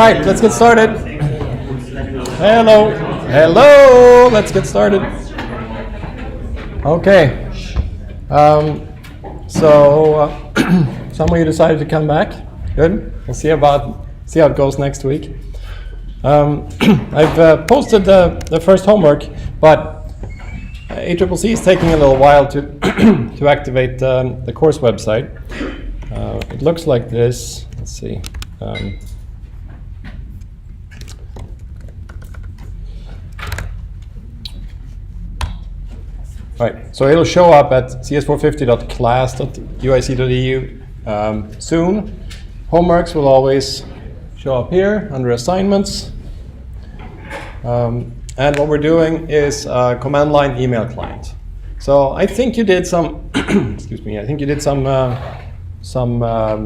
right, let's get started. Hello. Hello. Let's get started. Okay. Some of you decided to come back. Good. We'll see how it goes next week. I've posted the first homework, but ACCC is taking a little while to to activate the course website. It looks like this. Let's see. Right, so it'll show up at cs450.class.uic.edu soon. Homeworks will always show up here under assignments. And what we're doing is a command line email client. So I think you did some, excuse me, I think you did some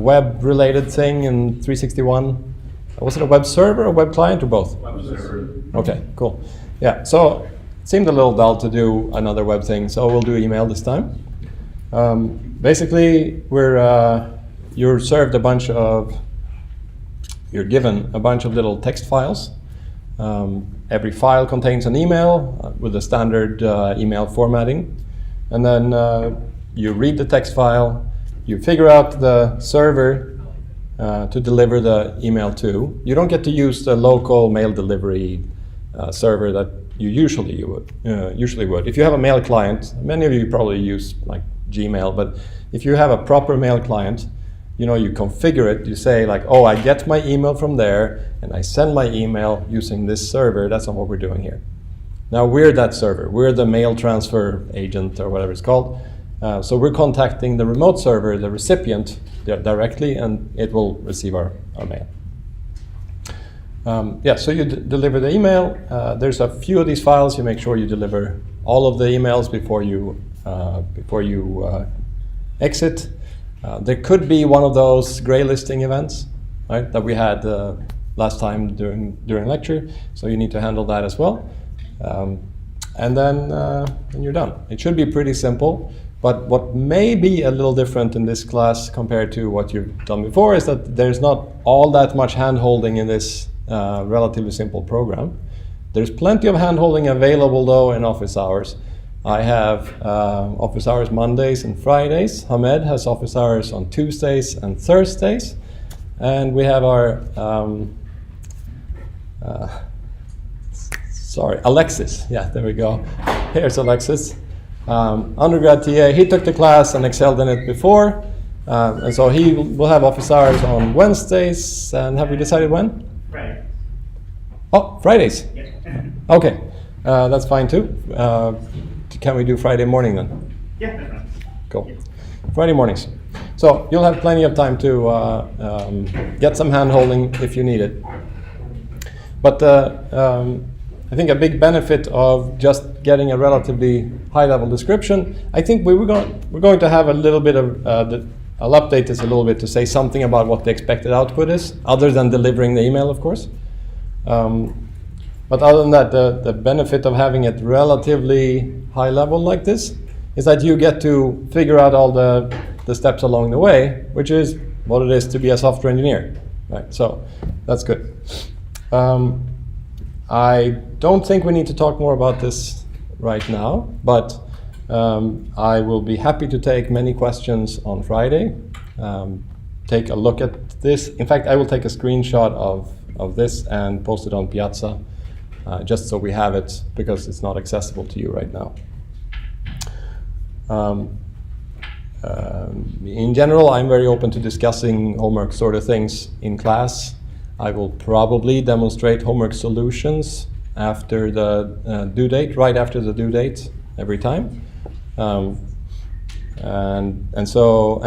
web-related thing in 361. Was it a web server or web client or both? Web server. Okay, cool. Yeah, so it seemed a little dull to do another web thing, so we'll do email this time. Basically, you're given a bunch of little text files. Every file contains an email with a standard email formatting. And then you read the text file, you figure out the server to deliver the email to. You don't get to use the local mail delivery server that you usually would. If you have a mail client, many of you probably use like Gmail, but if you have a proper mail client, you configure it. You say like, oh, I get my email from there, and I send my email using this server. That's not what we're doing here. Now we're that server. We're the mail transfer agent or whatever it's called. So we're contacting the remote server, the recipient, directly, and it will receive our mail. So you deliver the email. There's a few of these files. You make sure you deliver all of the emails before you exit. There could be one of those gray listing events, right, that we had last time during lecture. So you need to handle that as well. And then you're done. It should be pretty simple. But what may be a little different in this class compared to what you've done before is that there's not all that much hand-holding in this relatively simple program. There's plenty of hand-holding available, though, in office hours. I have office hours Mondays and Fridays. Hamed has office hours on Tuesdays and Thursdays. And we have our, Alexis. Yeah, there we go. Here's Alexis. Undergrad TA, he took the class and excelled in it before. And so he will have office hours on Wednesdays. And have we decided when? Friday. Oh, Fridays. Yes. Okay, that's fine too. Can we do Friday morning then? Yeah, that's fine. Cool. Yes. Friday mornings. So you'll have plenty of time to get some hand-holding if you need it. But I think a big benefit of just getting a relatively high-level description, I think we're going to have a little bit of, I'll update this a little bit to say something about what the expected output is, other than delivering the email, of course. But other than that, the benefit of having it relatively high level like this is that you get to figure out all the steps along the way, which is what it is to be a software engineer. Right? So that's good. I don't think we need to talk more about this right now, but I will be happy to take many questions on Friday. Take a look at this. In fact, I will take a screenshot of this and post it on Piazza. Just so we have it, because it's not accessible to you right now. In general, I'm very open to discussing homework sort of things in class. I will probably demonstrate homework solutions after the due date, right after the due date, every time. And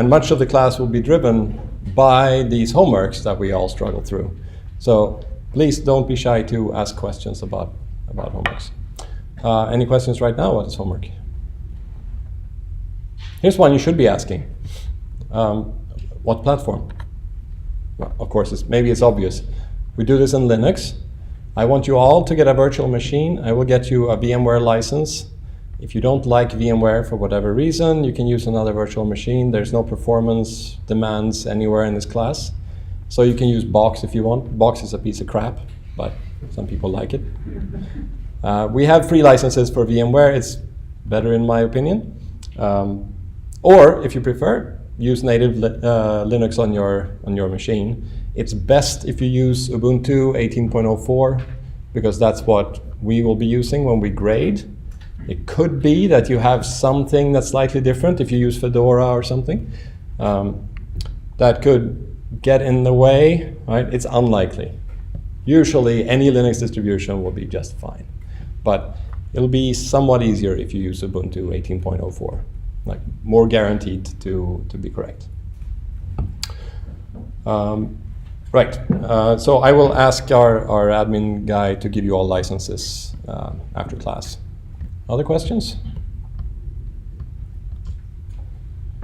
much of the class will be driven by these homeworks that we all struggle through. So please don't be shy to ask questions about homeworks. Any questions right now about this homework? Here's one you should be asking. What platform? Well, of course, maybe it's obvious. We do this in Linux. I want you all to get a virtual machine. I will get you a VMware license. If you don't like VMware for whatever reason, you can use another virtual machine. There's no performance demands anywhere in this class. So you can use Box if you want. Box is a piece of crap, but some people like it. We have free licenses for VMware. It's better in my opinion. Or if you prefer, use native Linux on your machine. It's best if you use Ubuntu 18.04 because that's what we will be using when we grade. It could be that you have something that's slightly different if you use Fedora or something. That could get in the way, right? It's unlikely. Usually any Linux distribution will be just fine. But it'll be somewhat easier if you use Ubuntu 18.04. Like more guaranteed to be correct. Right, so I will ask our admin guy to give you all licenses after class. Other questions?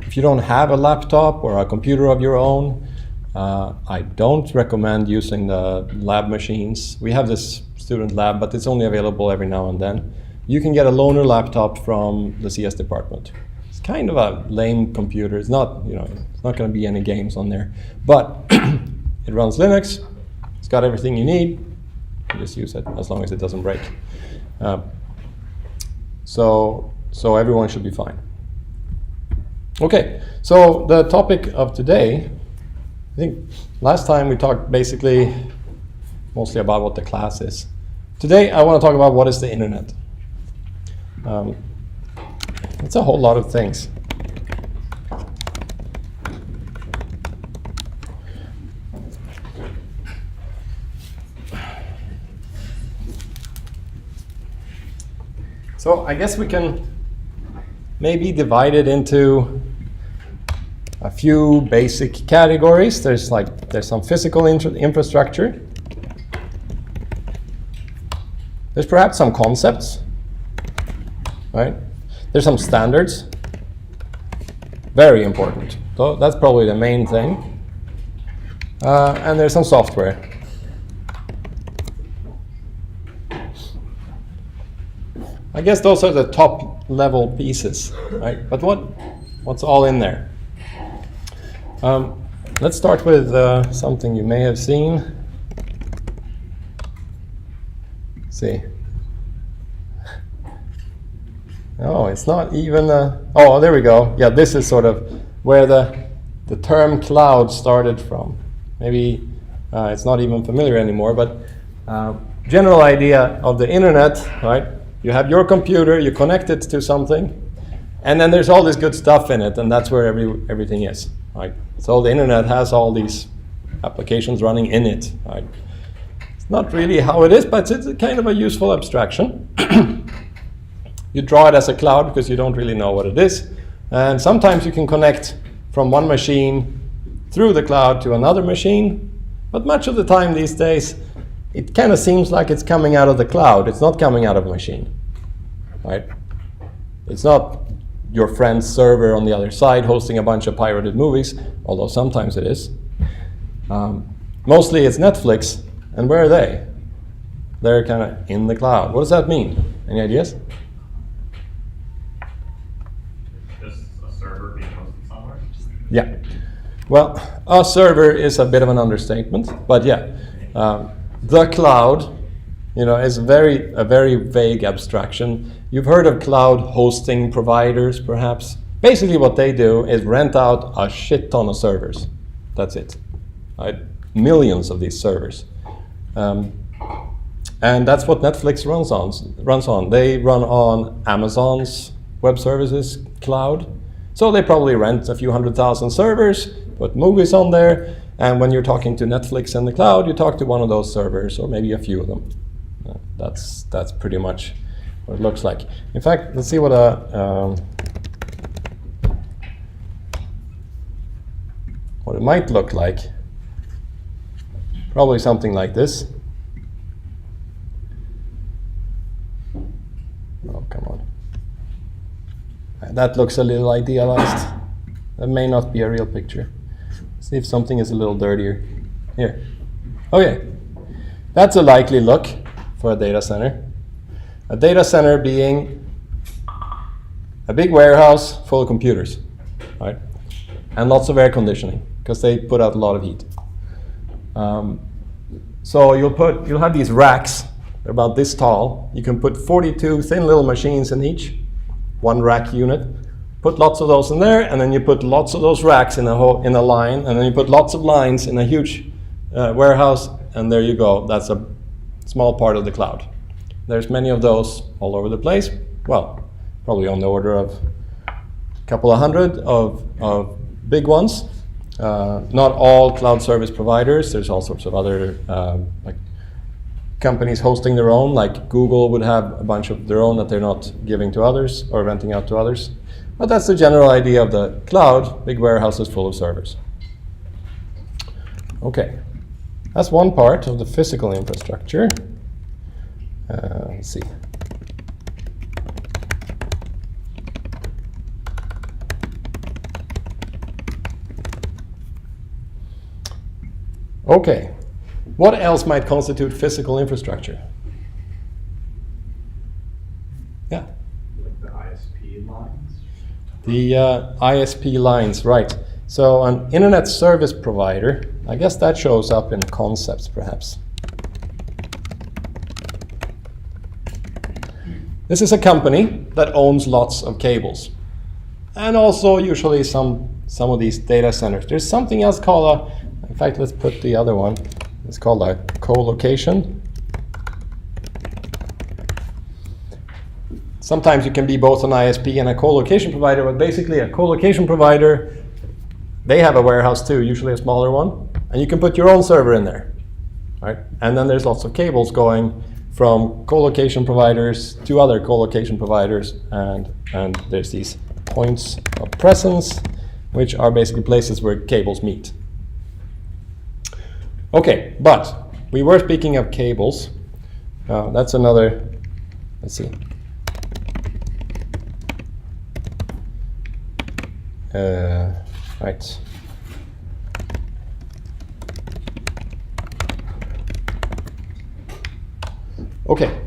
If you don't have a laptop or a computer of your own, I don't recommend using the lab machines. We have this student lab, but it's only available every now and then. You can get a loaner laptop from the CS department. It's kind of a lame computer. It's not, it's not going to be any games on there, but it runs Linux. It's got everything you need. You just use it as long as it doesn't break. So everyone should be fine. Okay, so the topic of today, I think last time we talked basically mostly about what the class is. Today I want to talk about what is the internet. It's a whole lot of things. So I guess we can maybe divide it into a few basic categories. There's some physical infrastructure. There's perhaps some concepts, right? There's some standards, very important. So that's probably the main thing. And there's some software. I guess those are the top level pieces, right? But what's all in there? Let's start with something you may have seen. Let's see. Oh, it's not even oh, there we go. Yeah, this is sort of where the term cloud started from. Maybe it's not even familiar anymore, but general idea of the internet, right? You have your computer, you connect it to something, and then there's all this good stuff in it, and that's where everything is, right? So the internet has all these applications running in it, right? It's not really how it is, but it's kind of a useful abstraction. You draw it as a cloud because you don't really know what it is, and sometimes you can connect from one machine through the cloud to another machine, but much of the time these days, it kind of seems like it's coming out of the cloud. It's not coming out of a machine, right? It's not your friend's server on the other side hosting a bunch of pirated movies, although sometimes it is. Mostly it's Netflix, and where are they? They're kind of in the cloud. What does that mean? Any ideas? Just a server being hosted somewhere? Yeah. Well, a server is a bit of an understatement, but yeah. The cloud, is a very vague abstraction. You've heard of cloud hosting providers, perhaps. Basically, what they do is rent out a shit ton of servers. That's it. Right? Millions of these servers, and that's what Netflix runs on. They run on Amazon's web services cloud, so they probably rent a few 100,000 servers, put movies on there. And when you're talking to Netflix in the cloud, you talk to one of those servers, or maybe a few of them. That's pretty much what it looks like. In fact, let's see what it might look like. Probably something like this. Oh, come on. That looks a little idealized. That may not be a real picture. See if something is a little dirtier. Here. Okay. That's a likely look for a data center. A data center being a big warehouse full of computers, right? And lots of air conditioning, because they put out a lot of heat. So you'll have these racks. They're about this tall. You can put 42 thin little machines in each, one rack unit. Put lots of those in there, and then you put lots of those racks in a line, and then you put lots of lines in a huge warehouse, and there you go. That's a small part of the cloud. There's many of those all over the place. Well, probably on the order of a couple of hundred of big ones. Not all cloud service providers. There's all sorts of other like companies hosting their own, like Google would have a bunch of their own that they're not giving to others or renting out to others. But that's the general idea of the cloud, big warehouses full of servers. Okay, that's one part of the physical infrastructure. Let's see. Okay, what else might constitute physical infrastructure? Yeah. Like the ISP lines? The ISP lines, right. So an internet service provider, I guess that shows up in concepts perhaps. This is a company that owns lots of cables. And also usually some of these data centers. There's something else called in fact, let's put the other one. It's called a co-location. Sometimes you can be both an ISP and a co-location provider, but basically a co-location provider, they have a warehouse too, usually a smaller one, and you can put your own server in there, right? And then there's lots of cables going from co-location providers to other co-location providers, and there's these points of presence, which are basically places where cables meet. Okay, but we were speaking of cables. That's another, let's see. Right. Okay.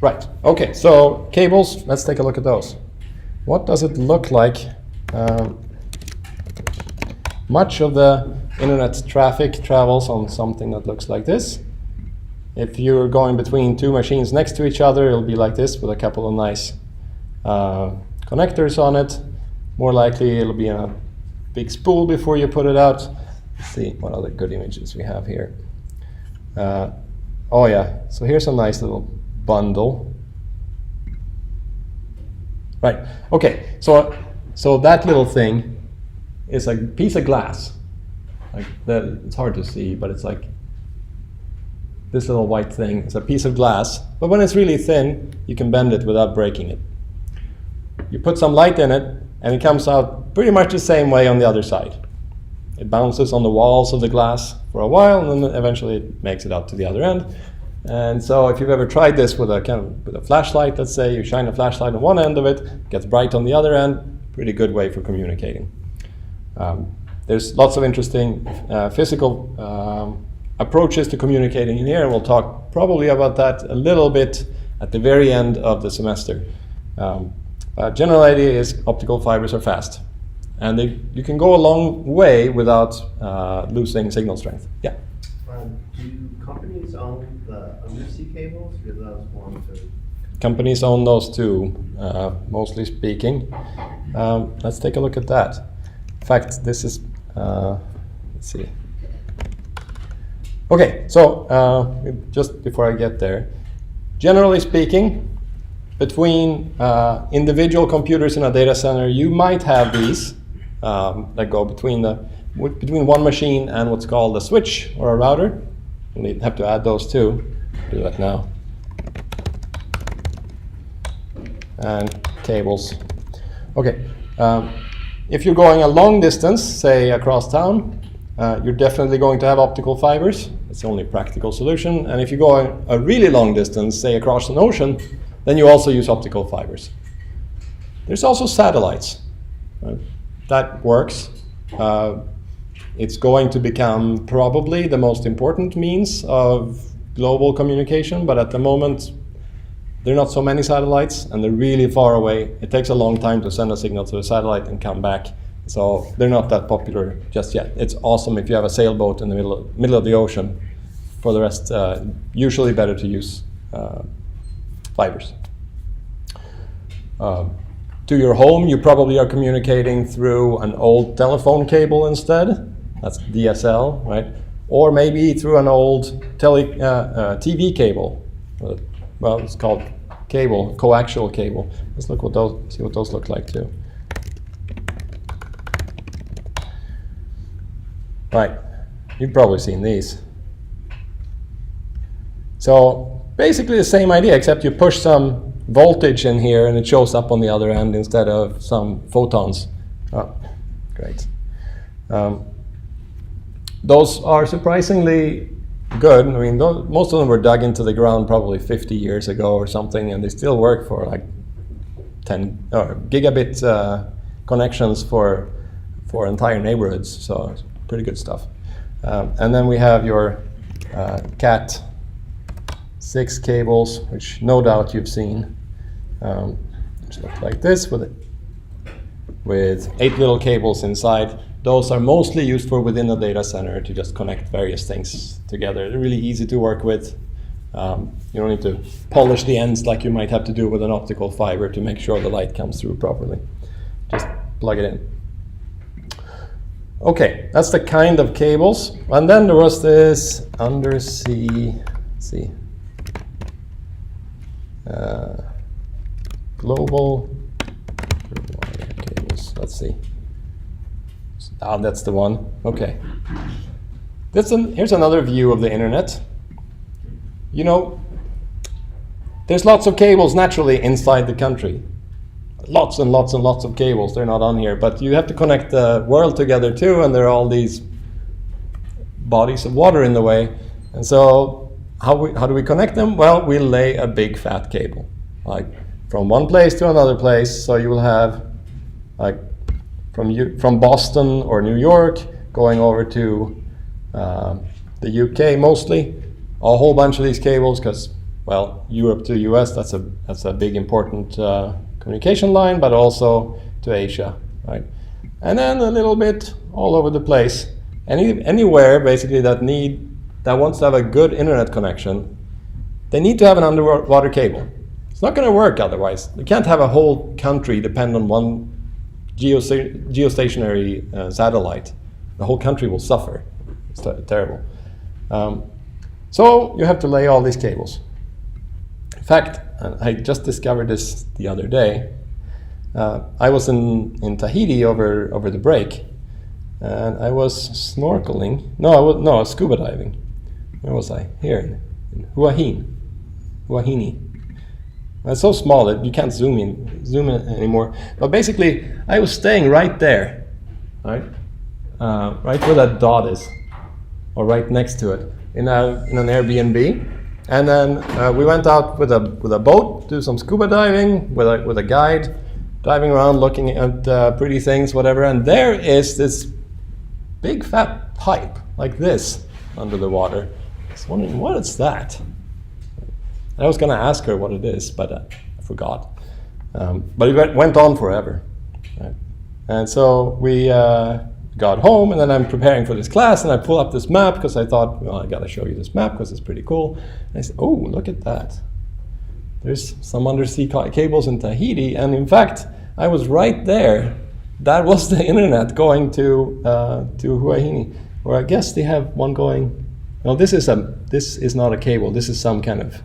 Right. Okay, so cables, let's take a look at those. What does it look like? Much of the internet traffic travels on something that looks like this. If you're going between two machines next to each other, it'll be like this with a couple of nice connectors on it. More likely it'll be in a big spool before you put it out. Let's see what other good images we have here. Oh yeah, so here's a nice little bundle. Right, okay, so that little thing is a piece of glass. Like that, it's hard to see, but it's like this little white thing. It's a piece of glass, but when it's really thin, you can bend it without breaking it. You put some light in it, and it comes out pretty much the same way on the other side. It bounces on the walls of the glass for a while, and then eventually it makes it out to the other end. And so if you've ever tried this with a flashlight, let's say, you shine a flashlight on one end of it, it gets bright on the other end, pretty good way for communicating. There's lots of interesting physical approaches to communicating in here, and we'll talk probably about that a little bit at the very end of the semester. General idea is optical fibers are fast, and you can go a long way without losing signal strength. Yeah? Do companies own the undersea cables, or do those belong to? Companies own those too, mostly speaking. Let's take a look at that. In fact, this is, let's see. Okay, so just before I get there, generally speaking, between individual computers in a data center, you might have these that go between one machine and what's called a switch or a router. We'll have to add those too. Do that now. And cables. Okay. If you're going a long distance, say across town, you're definitely going to have optical fibers. It's the only practical solution. And if you go a really long distance, say across an ocean, then you also use optical fibers. There's also satellites. That works. It's going to become probably the most important means of global communication, but at the moment, there are not so many satellites, and they're really far away. It takes a long time to send a signal to a satellite and come back. So they're not that popular just yet. It's awesome if you have a sailboat in the middle of the ocean. For the rest, usually better to use fibers. To your home, you probably are communicating through an old telephone cable instead. That's DSL, right? Or maybe through an old TV cable. Well, it's called cable, coaxial cable. Let's look see what those look like too. Right, you've probably seen these. So basically the same idea, except you push some voltage in here and it shows up on the other end instead of some photons. Oh, great. Those are surprisingly good. I mean, most of them were dug into the ground probably 50 years ago or something, and they still work for like 10 or gigabit connections for entire neighborhoods. So it's pretty good stuff. And then we have your Cat 6 cables, which no doubt you've seen. Which look like this with 8 little cables inside. Those are mostly used for within the data center to just connect various things together. They're really easy to work with. You don't need to polish the ends like you might have to do with an optical fiber to make sure the light comes through properly. Just plug it in. Okay, that's the kind of cables. And then there was this undersea, global wire cables. Let's see. Ah, that's the one. Okay. Here's another view of the internet. You know, there's lots of cables naturally inside the country. Lots and lots and lots of cables. They're not on here, but you have to connect the world together too, and there are all these bodies of water in the way. And so how do we connect them? Well, we lay a big fat cable, like from one place to another place. So you will have like from Boston or New York going over to the UK mostly, a whole bunch of these cables, because well, Europe to US, that's a big important communication line, but also to Asia, right? And then a little bit all over the place. Anywhere basically that wants to have a good internet connection, they need to have an underwater cable. It's not going to work otherwise. You can't have a whole country depend on one geostationary satellite. The whole country will suffer. It's terrible. So you have to lay all these cables. In fact, I just discovered this the other day. I was in Tahiti over the break, and I was snorkeling. No, I was scuba diving. Where was I? Here in Huahine. It's so small that you can't zoom in anymore. But basically, I was staying right there, right where that dot is, or right next to it, in an Airbnb. And then we went out with a boat, do some scuba diving with a guide, diving around, looking at pretty things, whatever. And there is this big fat pipe like this under the water. I was wondering, what is that? I was going to ask her what it is, but I forgot. But it went on forever. Right? And so we got home, and then I'm preparing for this class, and I pull up this map because I thought, well, I got to show you this map because it's pretty cool. And I said, oh, look at that. There's some undersea cables in Tahiti, and in fact, I was right there. That was the internet going to Huahine, or I guess they have one going. No, this is not a cable. This is some kind of.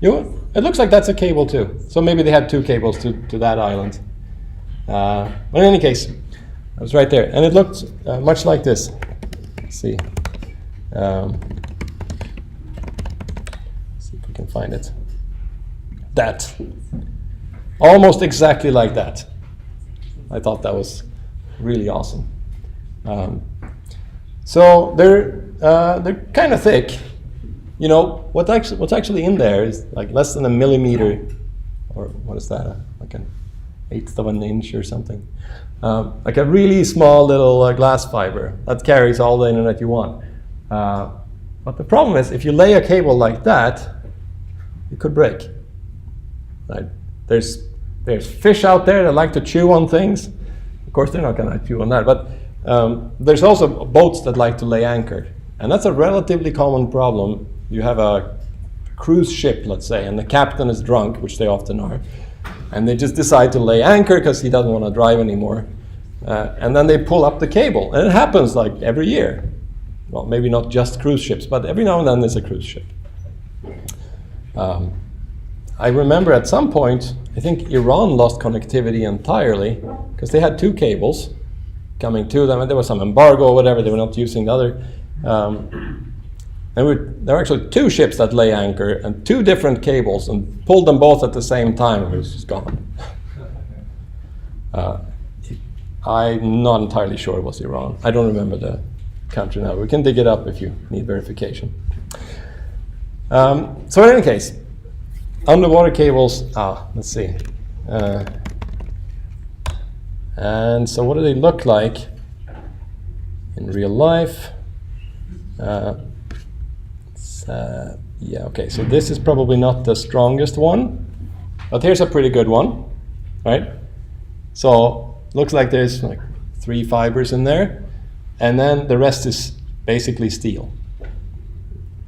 It looks like that's a cable too. So maybe they had 2 cables to that island. But in any case, I was right there, and it looked much like this. Let's see. See if we can find it. That. Almost exactly like that. I thought that was really awesome. So they're kind of thick. You know, what's actually in there is like less than a millimeter, or what is that? Like an 1/8 of an inch or something. Like a really small little glass fiber that carries all the internet you want. But the problem is, if you lay a cable like that, it could break. Right? There's there's fish out there that like to chew on things. Of course, they're not going to chew on that, but there's also boats that like to lay anchored. And that's a relatively common problem. You have a cruise ship, let's say, and the captain is drunk, which they often are, and they just decide to lay anchor because he doesn't want to drive anymore. And then they pull up the cable, and it happens like every year. Well, maybe not just cruise ships, but every now and then there's a cruise ship. I remember at some point, I think Iran lost connectivity entirely because they had two cables coming to them, and there was some embargo or whatever, they were not using the other. And there were actually two ships that lay anchor and two different cables and pulled them both at the same time, and it was just gone. I'm not entirely sure it was Iran. I don't remember the country now. We can dig it up if you need verification. So in any case, underwater cables, let's see. And so what do they look like in real life? Yeah, okay, so this is probably not the strongest one, but here's a pretty good one, right? So looks like there's like 3 fibers in there, and then the rest is basically steel.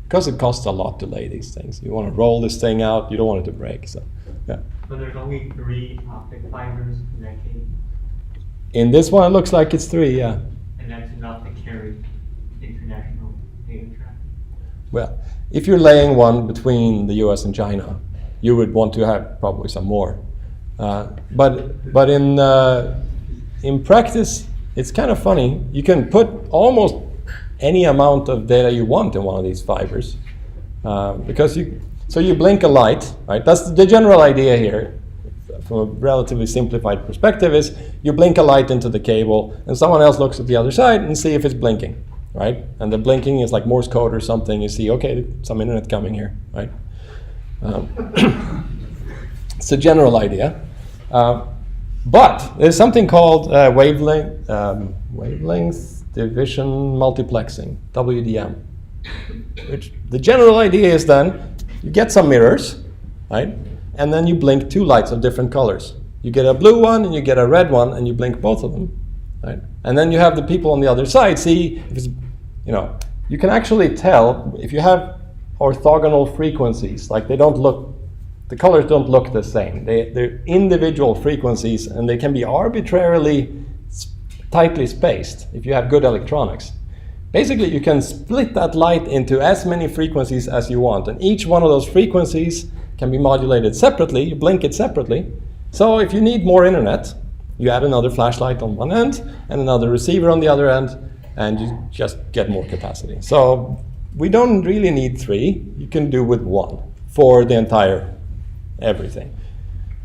Because it costs a lot to lay these things. You want to roll this thing out, you don't want it to break, so yeah. So there's only 3 optic fibers in that case? In this one, it looks like it's 3, yeah. And that's enough to carry international data traffic? Well, if you're laying one between the US and China, you would want to have probably some more. But in practice, it's kind of funny. You can put almost any amount of data you want in one of these fibers, because you blink a light, right? That's the general idea here. From a relatively simplified perspective, is you blink a light into the cable, and someone else looks at the other side and see if it's blinking, right? And the blinking is like Morse code or something. You see, okay, some internet coming here, right? It's a general idea. But there's something called wavelength division multiplexing, WDM. Which the general idea is then you get some mirrors, right? And then you blink 2 lights of different colors. You get a blue one and you get a red one, and you blink both of them, right? And then you have the people on the other side see if it's, you can actually tell if you have orthogonal frequencies, like the colors don't look the same. They're individual frequencies, and they can be arbitrarily tightly spaced if you have good electronics. Basically, you can split that light into as many frequencies as you want, and each one of those frequencies can be modulated separately. You blink it separately. So if you need more internet, you add another flashlight on one end and another receiver on the other end, and you just get more capacity. So we don't really need 3. You can do with 1 for the entire everything.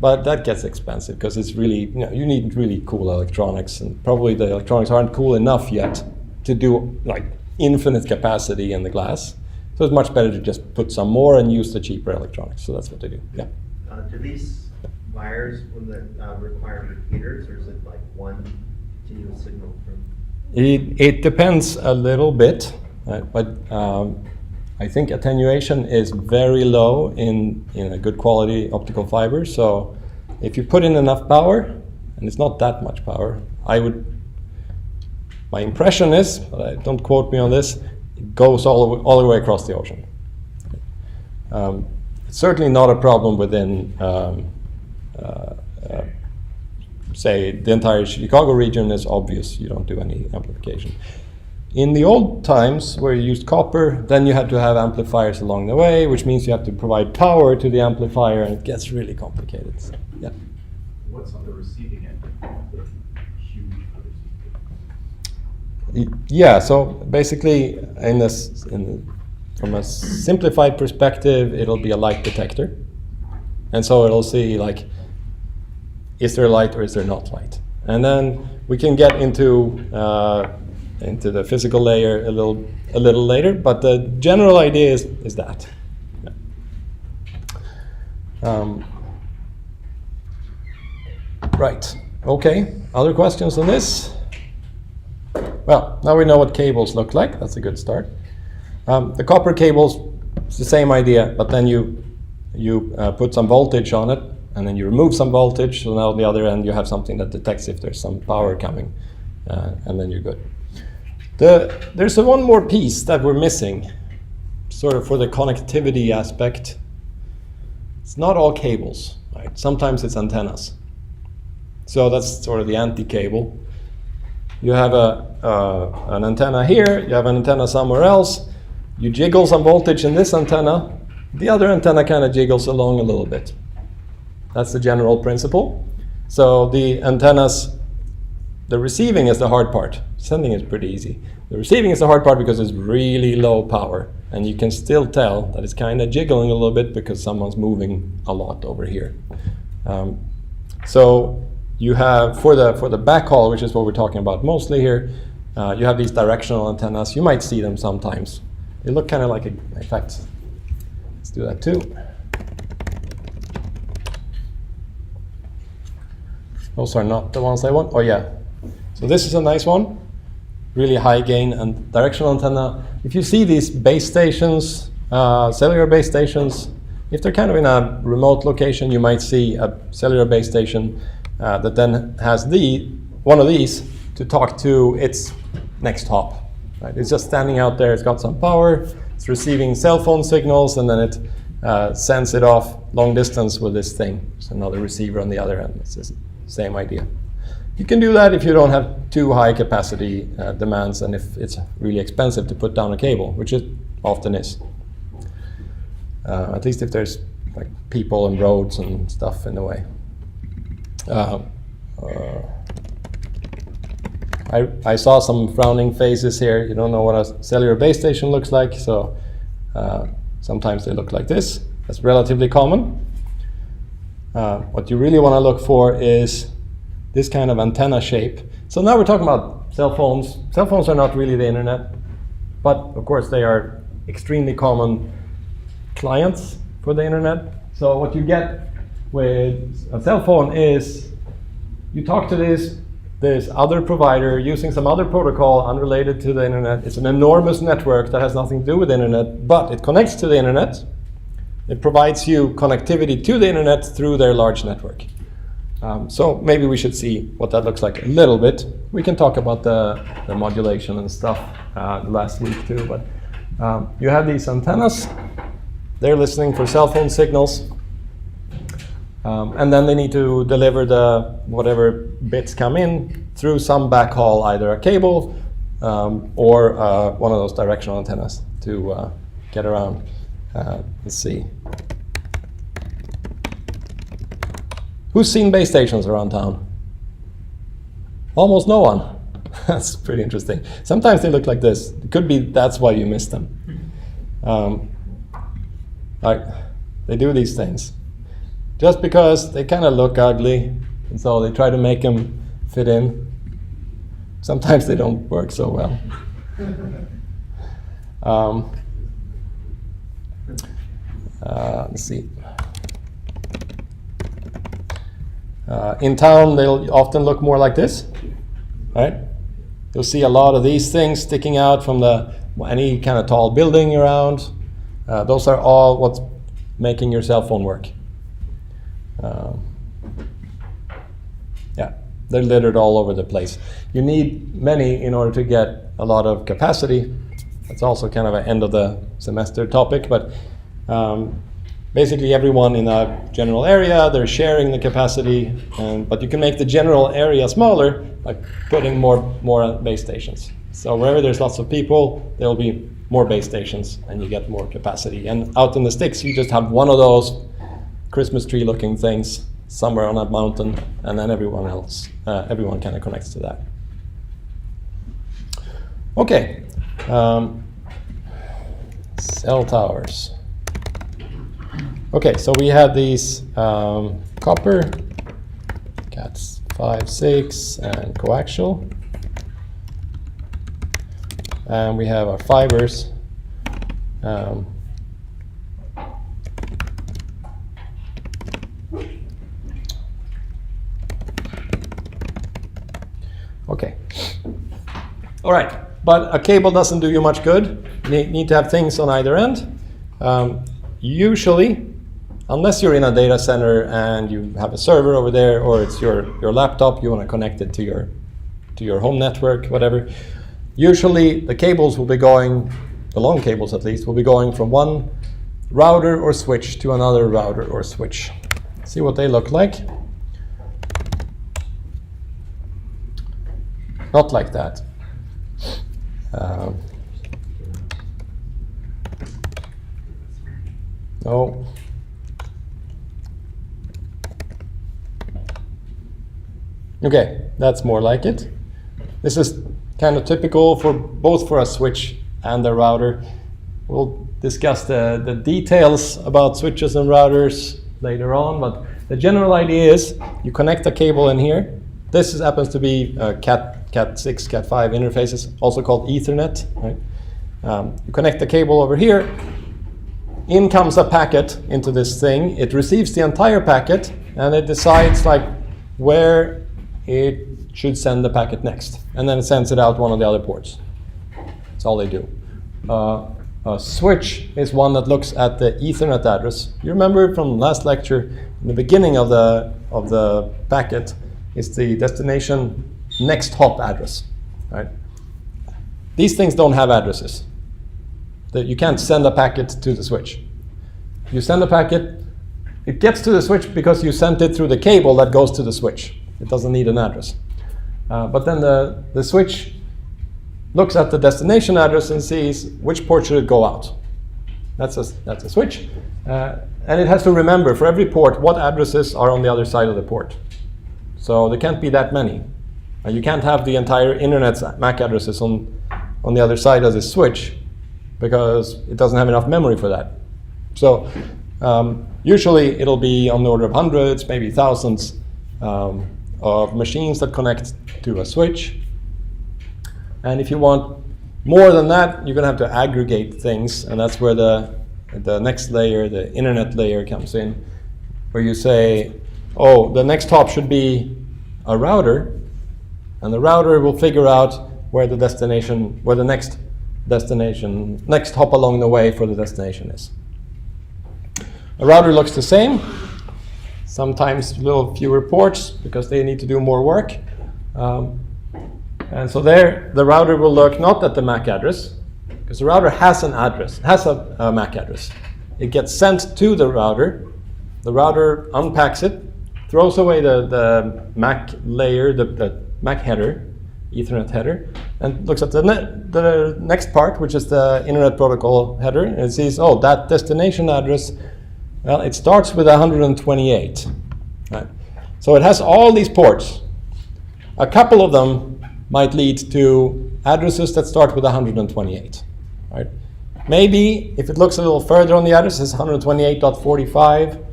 But that gets expensive because it's really, you need really cool electronics, and probably the electronics aren't cool enough yet to do like infinite capacity in the glass. So it's much better to just put some more and use the cheaper electronics. So that's what they do. Yeah. Do these wires require repeaters, or is it like one continuous signal from? It depends a little bit, but I think attenuation is very low in a good quality optical fiber. So if you put in enough power, and it's not that much power, my impression is, but don't quote me on this, it goes all the way across the ocean. It's certainly not a problem within, say, the entire Chicago region is obvious. You don't do any amplification. In the old times where you used copper, then you had to have amplifiers along the way, which means you have to provide power to the amplifier, and it gets really complicated. So, yeah. What's on the receiving end? The huge receiving. Yeah, so basically from a simplified perspective, it'll be a light detector. And so it'll see like, is there light or is there not light? And then we can get into the physical layer a little later, but the general idea is that. Yeah. Right, okay, other questions on this? Well, now we know what cables look like. That's a good start. The copper cables, it's the same idea, but then you put some voltage on it, and then you remove some voltage, so now on the other end you have something that detects if there's some power coming, and then you're good. There's one more piece that we're missing, sort of for the connectivity aspect. It's not all cables, right? Sometimes it's antennas. So that's sort of the anti-cable. You have an antenna here, you have an antenna somewhere else, you jiggle some voltage in this antenna, the other antenna kind of jiggles along a little bit. That's the general principle. So the antennas, the receiving is the hard part. Sending is pretty easy. The receiving is the hard part because it's really low power, and you can still tell that it's kind of jiggling a little bit because someone's moving a lot over here. So you have, for the backhaul, which is what we're talking about mostly here, you have these directional antennas. You might see them sometimes. They look kind of like in fact, let's do that too. Those are not the ones I want. Oh yeah. So this is a nice one. Really high gain and directional antenna. If you see these base stations, cellular base stations, if they're kind of in a remote location, you might see a cellular base station that then has one of these to talk to its next hop. Right? It's just standing out there, it's got some power, it's receiving cell phone signals, and then it sends it off long distance with this thing. It's another receiver on the other end. It's the same idea. You can do that if you don't have too high capacity demands and if it's really expensive to put down a cable, which it often is. At least if there's like people and roads and stuff in the way. I saw some frowning faces here. You don't know what a cellular base station looks like, so sometimes they look like this. That's relatively common. What you really want to look for is this kind of antenna shape. So now we're talking about cell phones. Cell phones are not really the internet, but of course they are extremely common clients for the internet. So what you get with a cell phone is you talk to this other provider using some other protocol unrelated to the internet. It's an enormous network that has nothing to do with the internet, but it connects to the internet. It provides you connectivity to the internet through their large network. So maybe we should see what that looks like a little bit. We can talk about the modulation and stuff last week too, but you have these antennas. They're listening for cell phone signals. And then they need to deliver whatever bits come in through some backhaul, either a cable or one of those directional antennas to get around. Let's see. Who's seen base stations around town? Almost no one. That's pretty interesting. Sometimes they look like this. It could be that's why you missed them. They do these things. Just because they kind of look ugly, and so they try to make them fit in. Sometimes they don't work so well. Let's see. In town, they'll often look more like this, right? You'll see a lot of these things sticking out from any kind of tall building around. Those are all what's making your cell phone work. Yeah, they're littered all over the place. You need many in order to get a lot of capacity. That's also kind of an end of the semester topic, but basically everyone in a general area, they're sharing the capacity, but you can make the general area smaller by putting more base stations. So wherever there's lots of people, there will be more base stations and you get more capacity. And out in the sticks, you just have one of those Christmas tree looking things somewhere on a mountain, and then everyone kind of connects to that. Okay, cell towers. Okay, so we have these copper, CATs 5, 6, and coaxial. And we have our fibers. Okay. All right, but a cable doesn't do you much good. You need to have things on either end. Usually, unless you're in a data center and you have a server over there, or it's your laptop, you want to connect it to your home network, whatever. Usually the cables will be going, the long cables at least, will be going from one router or switch to another router or switch. See what they look like. Not like that. No. Okay, that's more like it. This is kind of typical for both for a switch and a router. We'll discuss the details about switches and routers later on, but the general idea is you connect a cable in here. This happens to be Cat6, Cat5 interfaces, also called Ethernet. Right? You connect the cable over here. In comes a packet into this thing. It receives the entire packet, and it decides like where it should send the packet next, and then it sends it out one of the other ports. That's all they do. A switch is one that looks at the Ethernet address. You remember from last lecture, in the beginning of the packet, is the destination next hop address. Right? These things don't have addresses. You can't send a packet to the switch. You send a packet, it gets to the switch because you sent it through the cable that goes to the switch. It doesn't need an address. But then the switch looks at the destination address and sees which port should it go out. That's a switch. And it has to remember for every port what addresses are on the other side of the port. So there can't be that many. You can't have the entire internet's MAC addresses on the other side of this switch, because it doesn't have enough memory for that. So usually it'll be on the order of hundreds, maybe thousands of machines that connect to a switch. And if you want more than that, you're going to have to aggregate things, and that's where the next layer, the internet layer, comes in, where you say, oh, the next hop should be a router, and the router will figure out where the next hop along the way for the destination is. A router looks the same, sometimes a little fewer ports because they need to do more work. And so there, the router will look not at the MAC address, because the router has an address, has a MAC address. It gets sent to the router unpacks it, throws away the MAC layer, the MAC header, Ethernet header, and looks at the next part, which is the Internet Protocol header, and it sees, oh, that destination address, well, it starts with 128. Right? So it has all these ports. A couple of them might lead to addresses that start with 128. Right? Maybe if it looks a little further on the address, it's 128.45.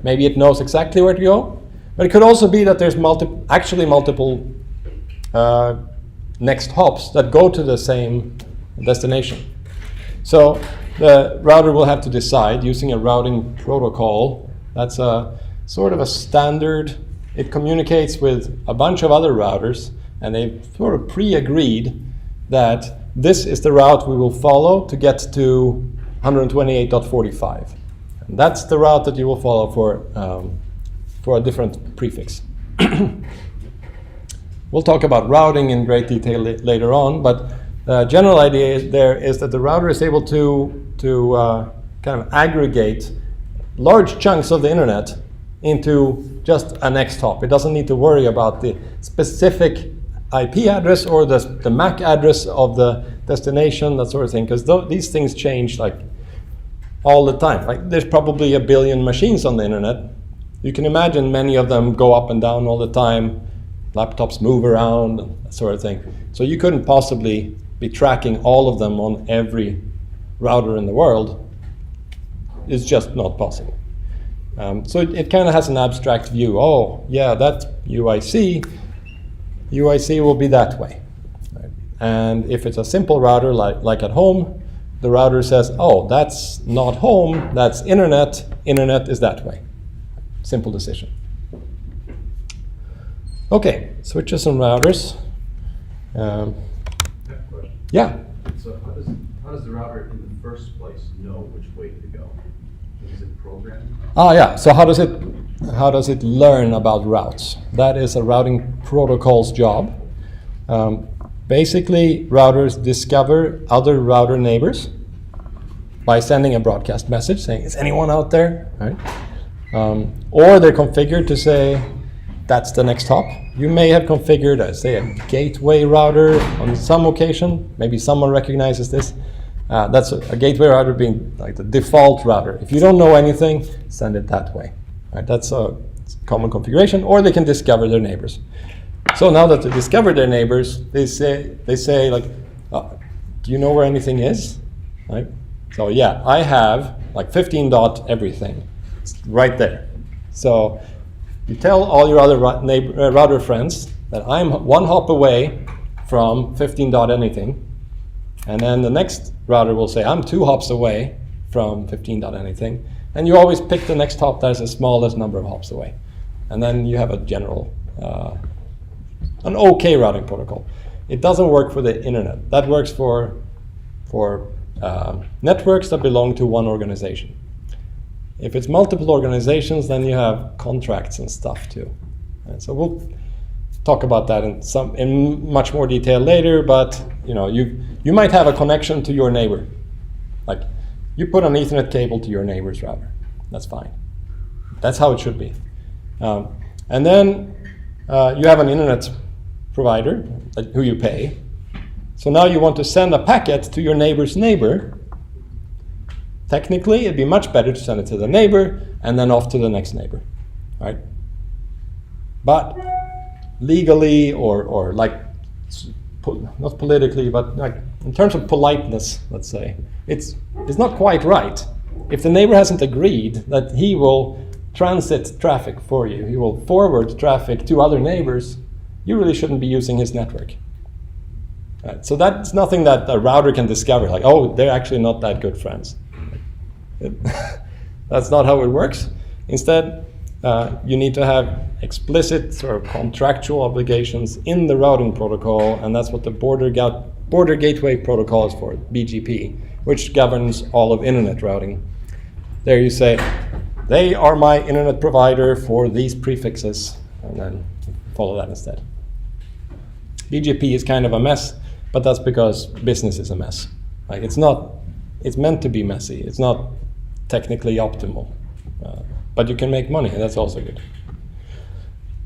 Maybe it knows exactly where to go. But it could also be that there's multiple next hops that go to the same destination. So the router will have to decide using a routing protocol. That's a sort of a standard. It communicates with a bunch of other routers, and they've sort of pre-agreed that this is the route we will follow to get to 128.45. And that's the route that you will follow for a different prefix. We'll talk about routing in great detail later on, but the general idea there is that the router is able to kind of aggregate large chunks of the internet into just a next hop. It doesn't need to worry about the specific IP address or the MAC address of the destination, that sort of thing, because these things change like all the time. Like there's probably 1 billion machines on the internet. You can imagine many of them go up and down all the time. Laptops move around, that sort of thing. So you couldn't possibly be tracking all of them on every router in the world. It's just not possible. So it kind of has an abstract view. Oh, yeah, that's UIC. UIC will be that way. Right? And if it's a simple router like at home, the router says, oh, that's not home, that's internet. Internet is that way. Simple decision. Okay, switches and routers. I have a question. Yeah. So how does the router in the first place know which way to go? Is it programmed? Yeah. So how does it learn about routes? That is a routing protocol's job. Basically, routers discover other router neighbors by sending a broadcast message saying, "Is anyone out there?" Right? Or they're configured to say, "That's the next hop." You may have configured, say, a gateway router on some occasion. Maybe someone recognizes this. That's a gateway router being like the default router. If you don't know anything, send it that way. Right? That's a common configuration. Or they can discover their neighbors. So now that they discover their neighbors, they say like, "Do you know where anything is?" Right? So yeah, I have like 15 dot everything. It's right there. So you tell all your other router friends that I'm one hop away from 15 dot anything, and then the next router will say I'm 2 hops away from 15 dot anything, and you always pick the next hop that is the smallest number of hops away, and then you have a general, an okay routing protocol. It doesn't work for the internet. That works for networks that belong to one organization. If it's multiple organizations, then you have contracts and stuff too. And so we'll talk about that in much more detail later. But you might have a connection to your neighbor, like you put an Ethernet cable to your neighbor's router. That's fine. That's how it should be. And then you have an internet provider who you pay. So now you want to send a packet to your neighbor's neighbor. Technically, it'd be much better to send it to the neighbor and then off to the next neighbor, right? But legally or like, not politically, but like in terms of politeness, let's say, it's not quite right. If the neighbor hasn't agreed that he will transit traffic for you, he will forward traffic to other neighbors, you really shouldn't be using his network. Right? So that's nothing that a router can discover, like, oh, they're actually not that good friends. That's not how it works. Instead, you need to have explicit sort of contractual obligations in the routing protocol, and that's what the Border Gateway Protocol is for, BGP, which governs all of internet routing. There you say, they are my internet provider for these prefixes, and then follow that instead. BGP is kind of a mess, but that's because business is a mess. Like it's meant to be messy. It's not technically optimal, but you can make money, and that's also good.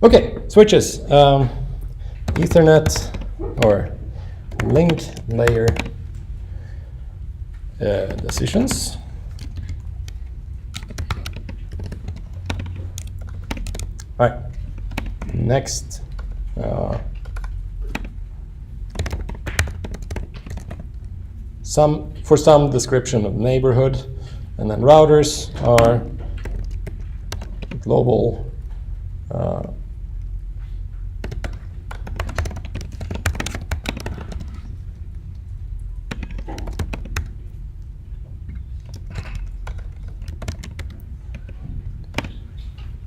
Okay, switches. Ethernet or link layer decisions. All right, next. For some description of neighborhood, and then routers are global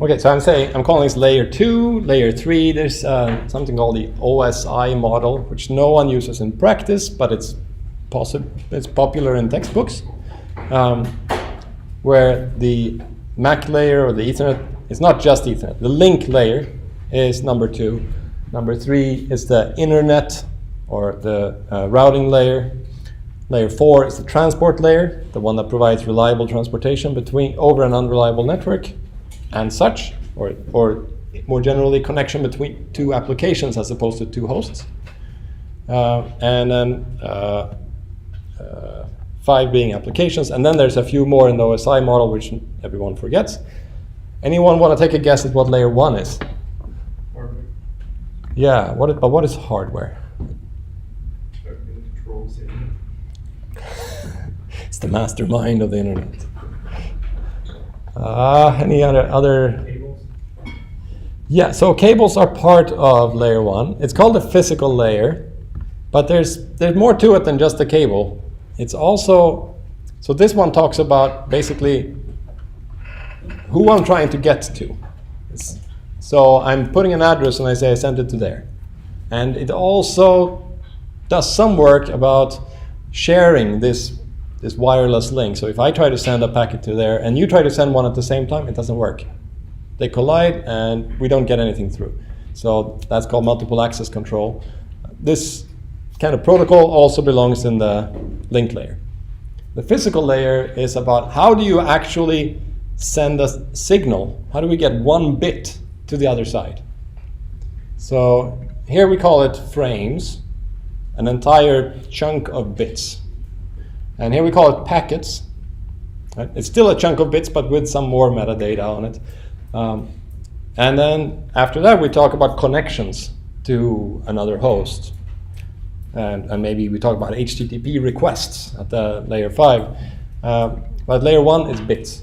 okay, so I'm calling this layer 2, layer 3. There's something called the OSI model, which no one uses in practice, but it's popular in textbooks, where the MAC layer or the Ethernet is not just Ethernet. The link layer is number 2. Number 3 is the internet or the routing layer. Layer 4 is the transport layer, the one that provides reliable transportation over an unreliable network and such, or more generally, connection between 2 applications as opposed to 2 hosts. And then 5 being applications, and then there's a few more in the OSI model which everyone forgets. Anyone want to take a guess at what layer 1 is? Hardware. Yeah, but what is hardware? Everything that controls the internet. It's the mastermind of the internet. Any other? Cables. Yeah, so cables are part of layer 1. It's called a physical layer, but there's more to it than just the cable. It's also, so this one talks about basically who I'm trying to get to. So I'm putting an address and I say I sent it to there. And it also does some work about sharing this this wireless link. So if I try to send a packet to there and you try to send one at the same time, it doesn't work. They collide and we don't get anything through. So that's called multiple access control. This kind of protocol also belongs in the link layer. The physical layer is about how do you actually send a signal? How do we get one bit to the other side? So here we call it frames, an entire chunk of bits. And here we call it packets. Right? It's still a chunk of bits, but with some more metadata on it. And then after that, we talk about connections to another host. And maybe we talk about HTTP requests at the layer 5. But layer 1 is bits.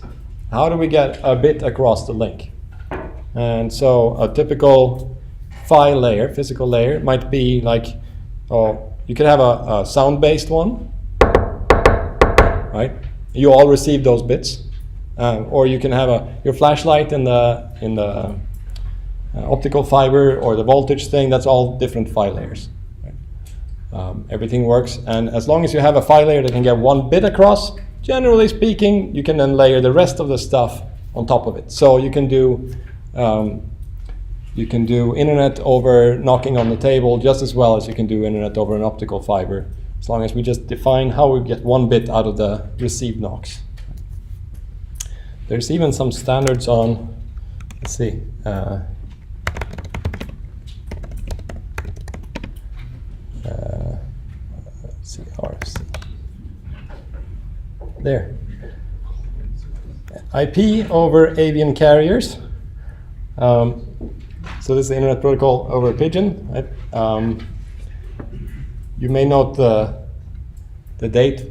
How do we get a bit across the link? And so a typical file layer, physical layer, might be like, you could have a sound-based one, right? You all receive those bits. Or you can have your flashlight in the optical fiber or the voltage thing. That's all different file layers. Right? Everything works, and as long as you have a file layer that can get one bit across, generally speaking, you can then layer the rest of the stuff on top of it. So you can do internet over knocking on the table just as well as you can do internet over an optical fiber, as long as we just define how we get one bit out of the received knocks. There's even some standards on, let's see, RFC. There. IP over avian carriers. So this is the Internet Protocol over Pigeon. Right? You may note the date,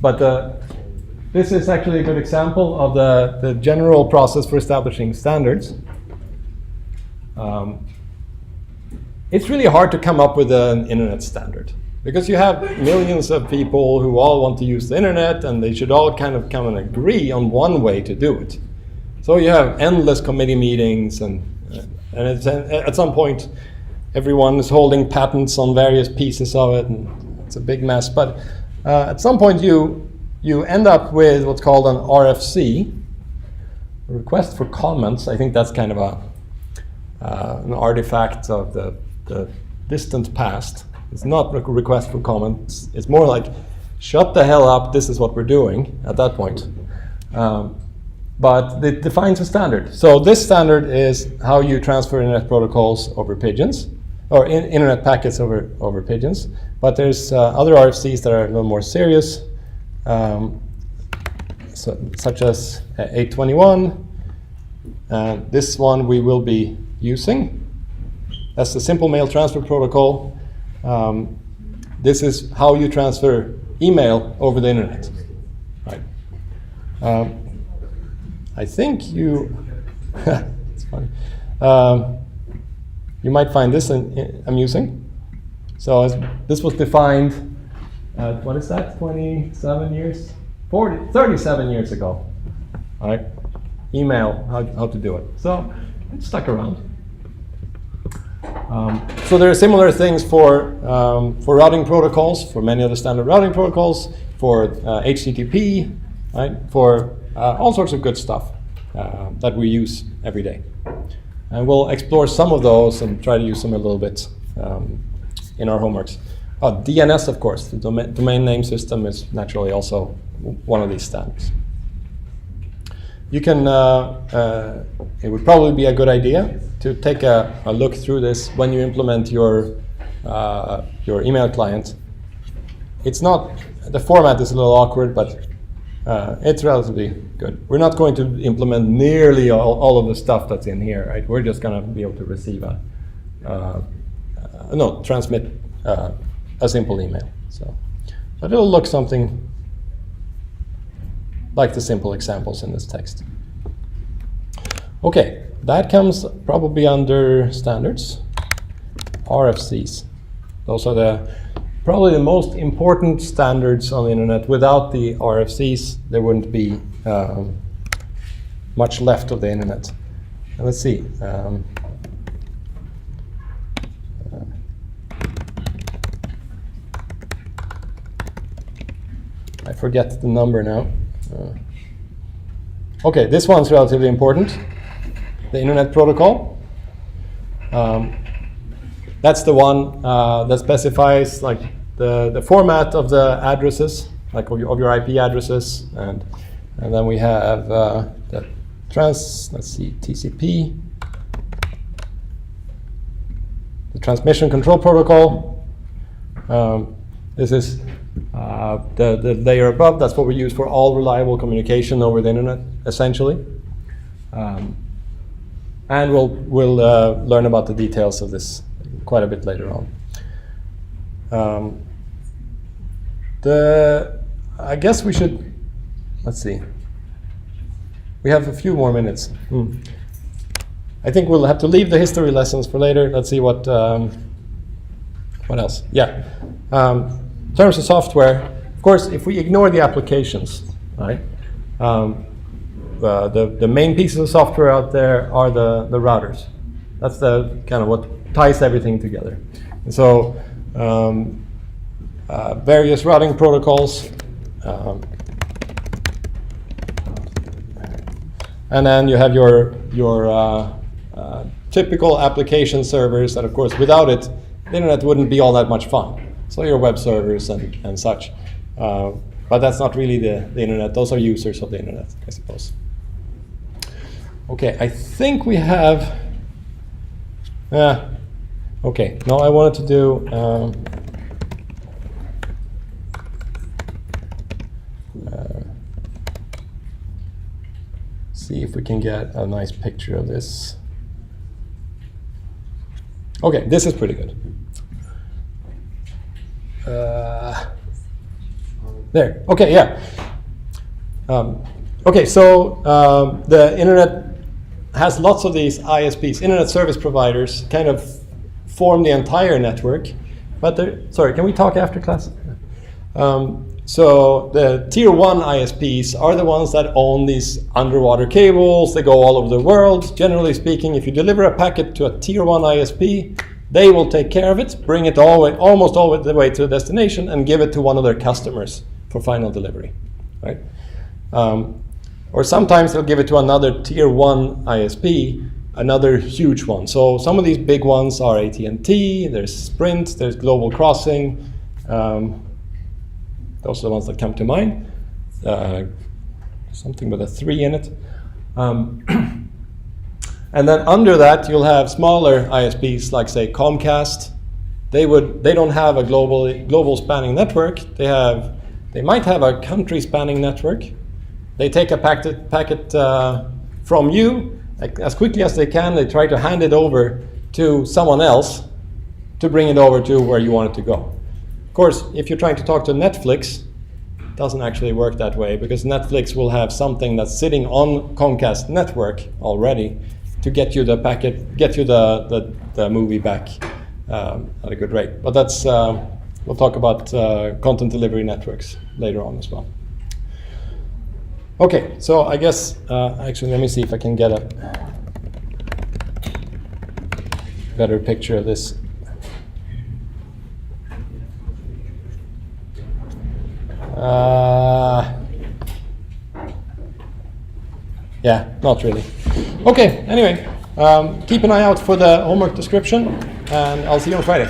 but this is actually a good example of the general process for establishing standards. It's really hard to come up with an internet standard because you have millions of people who all want to use the internet and they should all kind of come and agree on one way to do it. So you have endless committee meetings and it's, at some point everyone is holding patents on various pieces of it and it's a big mess. But at some point you end up with what's called an RFC, a request for comments. I think that's kind of an artifact of the distant past. It's not a request for comments. It's more like, shut the hell up, this is what we're doing at that point. But it defines a standard. So this standard is how you transfer internet protocols over pigeons, or internet packets over pigeons. But there's other RFCs that are a little more serious, such as 821. This one we will be using. That's the simple mail transfer protocol. This is how you transfer email over the internet. Right. I think you, it's funny. You might find this amusing. So this was defined, what is that, 27 years? 37 years ago. All right. Email, how to do it. So it stuck around. So there are similar things for routing protocols, for many of the standard routing protocols, for HTTP, right? For all sorts of good stuff that we use every day. And we'll explore some of those and try to use them a little bit in our homeworks. DNS, of course, the domain name system is naturally also one of these standards. You can, it would probably be a good idea to take a look through this when you implement your email client. It's not, the format is a little awkward, but it's relatively good. We're not going to implement nearly all of the stuff that's in here, right? We're just going to be able to receive transmit a simple email. So, but it'll look something like the simple examples in this text. Okay, that comes probably under standards. RFCs. Those are probably the most important standards on the internet. Without the RFCs, there wouldn't be much left of the internet. And let's see. I forget the number now. Okay, this one's relatively important. The Internet Protocol. That's the one that specifies like the format of the addresses, like of your IP addresses, and then we have the TCP, the Transmission Control Protocol. This is the layer above. That's what we use for all reliable communication over the internet, essentially. And we'll learn about the details of this quite a bit later on. I guess we should, let's see. We have a few more minutes. I think we'll have to leave the history lessons for later. Let's see what else. Yeah. In terms of software, of course, if we ignore the applications, right? The main pieces of software out there are the routers. That's the kind of what ties everything together. And so various routing protocols, and then you have your typical application servers that, of course, without it, the internet wouldn't be all that much fun. So your web servers and such. But that's not really the internet. Those are users of the internet, I suppose. Okay, I think we have... okay, no, I wanted to do... see if we can get a nice picture of this. Okay, this is pretty good. There. Okay, yeah. Okay, so the internet has lots of these ISPs, internet service providers, kind of form the entire network. But sorry, can we talk after class? So the tier 1 ISPs are the ones that own these underwater cables. They go all over the world. Generally speaking, if you deliver a packet to a tier 1 ISP, they will take care of it, bring it almost all the way to the destination, and give it to one of their customers for final delivery, right? Or sometimes they'll give it to another tier 1 ISP, another huge one. So some of these big ones are AT&T, there's Sprint, there's Global Crossing. Those are the ones that come to mind. Something with a 3 in it. And then under that, you'll have smaller ISPs like, say, Comcast. They don't have a global spanning network. They might have a country spanning network. They take a packet from you as quickly as they can. They try to hand it over to someone else to bring it over to where you want it to go. Of course, if you're trying to talk to Netflix, it doesn't actually work that way, because Netflix will have something that's sitting on Comcast network already to get you the packet, get you the movie back at a good rate. But that's we'll talk about content delivery networks later on as well. Okay, so I guess actually let me see if I can get a better picture of this. Yeah, not really. Okay, anyway, keep an eye out for the homework description, and I'll see you on Friday.